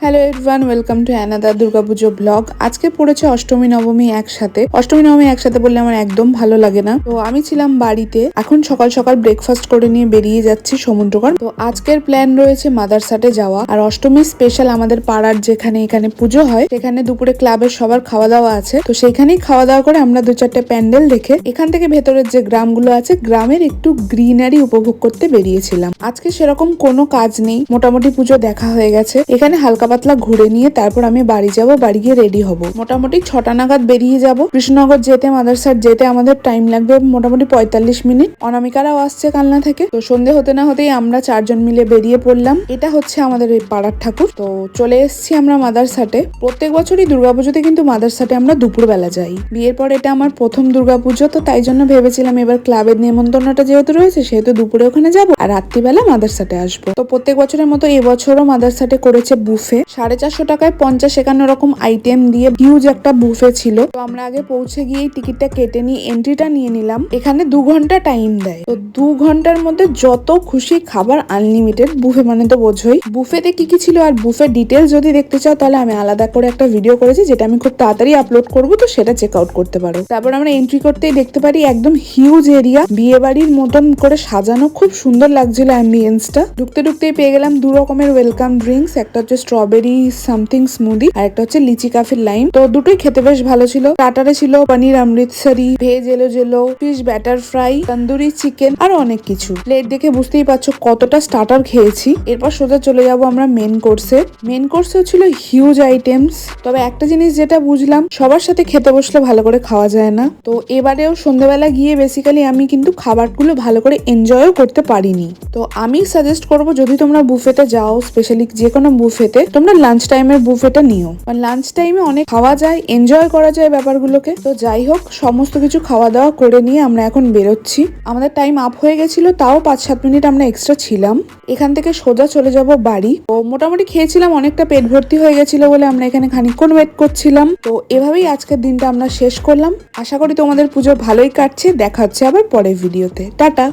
Hello everyone, welcome to another Durga Puja blog. আজকে পড়েছে অষ্টমী নবমী একসাথে। অষ্টমী নবমী একসাথে বললে আমার একদম ভালো লাগে না। তো আমি ছিলাম বাড়িতে, এখন সকাল সকাল ব্রেকফাস্ট করে নিয়ে বেরিয়ে যাচ্ছি সমুদ্রকর। তো আজকের প্ল্যান রয়েছে মাদারসাটে যাওয়া। আর অষ্টমী স্পেশাল আমাদের পাড়ার যেখানে এখানে পুজো হয়, সেখানে দুপুরে ক্লাবের সবার খাওয়া দাওয়া আছে। তো সেইখানেই খাওয়া দাওয়া করে আমরা 2-4টে প্যান্ডেল দেখে এখান থেকে ভেতরের যে গ্রামগুলো আছে, গ্রামের একটু গ্রিনারি উপভোগ করতে বেরিয়েছিলাম। আজকে সেরকম কোনো কাজ নেই, মোটামুটি পুজো দেখা হয়ে গেছে। এখানে হালকা পাতলা ঘুরে নিয়ে তারপর আমি বাড়ি যাব। বাড়ি গিয়ে রেডি হব। মোটামুটি 6টা নাগাদ বেরিয়ে যাব। কৃষ্ণনগর যেতে, মাদারসাট যেতে আমাদের টাইম লাগবে মোটামুটি 45 মিনিট। অনামিকারাও আসছে কালনা থেকে। তো সন্ধে হতে না হতেই আমরা 4জন মিলে বেরিয়ে পড়লাম। এটা হচ্ছে আমাদের এই পাড়ার ঠাকুর। তো চলে এসেছি আমরা মাদারসাটে। প্রত্যেক বছরই দুর্গাপুজোতে কিন্তু মাদারসাটে আমরা দুপুরবেলা যাই। বিয়ের পর এটা আমার প্রথম দুর্গাপুজো, তো তাই জন্য ভেবেছিলাম এবার ক্লাবের নিমন্ত্রণটা যেহেতু রয়েছে, সেহেতু দুপুরে ওখানে যাবো আর রাত্রিবেলা মাদারসাটে আসবো। তো প্রত্যেক বছরের মতো এবছরও মাদারসাটে করেছে বুফে। 450 টাকায় 50-51 রকম আইটেম দিয়ে হিউজ একটা বুফে ছিল। তো আমরা আগে পৌঁছে গিয়ে টিকিটটা কেটে নিয়ে এন্ট্রিটা নিয়ে নিলাম। এখানে 2 ঘন্টা টাইম দেয়। তো 2 ঘন্টার মধ্যে যত খুশি খাবার, আনলিমিটেড। বুফে মানে তো বোঝোই বুফেতে কি কি ছিল। আর বুফে ডিটেলস যদি দেখতে চাও তাহলে আমি আলাদা করে একটা ভিডিও করেছি, যেটা আমি খুব তাড়াতাড়ি আপলোড করবো, তো সেটা চেক আউট করতে পারো। তারপর আমরা এন্ট্রি করতেই দেখতে পারি একদম হিউজ এরিয়া, বিয়ে বাড়ির মতন করে সাজানো, খুব সুন্দর লাগছিল অ্যাম্বিয়েন্সটা। ঢুকতে ঢুকতেই পেয়ে গেলাম 2 রকমের ওয়েলকাম ড্রিঙ্কস। একটা হচ্ছে স্ট্রবেরি সামথিং স্মুদি, আর একটা হচ্ছে লিচি কাফির লাইম। তো দুটোই খেতে বেশ ভালো ছিল। স্টার্টারে ছিল পনির অমৃতসরি, ভেজ এলো জেলো, fish batter fry, tandoori chicken, আর অনেক কিছু। প্লেট দেখে বুঝতেই পারছো কতটা স্টার্টার খেয়েছি। এরপর সোজা চলে যাব আমরা মেন কোর্সে। মেন কোর্সেও ছিল হিউজ আইটেমস। তবে একটা জিনিস যেটা বুঝলাম, সবার সাথে খেতে বসলে ভালো করে খাওয়া যায় না। তো এবারেও সন্ধ্যাবেলা গিয়ে বেসিক্যালি আমি কিন্তু খাবারগুলো ভালো করে এনজয়ও করতে পারিনি। তো আমি সাজেস্ট করবো, যদি তোমরা বুফেতে যাও, স্পেশালি যে কোনো বুফেতে, তোমরা লাঞ্চ টাইমের বুফেটা নিও। লাঞ্চ টাইমে অনেক খাওয়া যায়, এনজয় করা যায় ব্যাপারগুলোকে। তো যাই হোক, সমস্ত কিছু খাওয়া দাওয়া করে নিয়ে আমরা এখন বেরোচ্ছি। আমাদের টাইম আপ হয়ে গেছিল, তাও 5-7 মিনিট আমরা এক্সট্রা ছিলাম। এখান থেকে সোজা চলে যাব বাড়ি। তো মোটামুটি খেয়েছিলাম, অনেকটা পেট ভর্তি হয়ে গেছিল বলে আমরা এখানে খানিকক্ষণ ওয়েট করছিলাম। তো এভাবেই আজকের দিনটা আমরা শেষ করলাম। আশা করি তোমাদের পুজো ভালোই কাটছে। দেখা হচ্ছে আবার পরের ভিডিওতে। টাটা।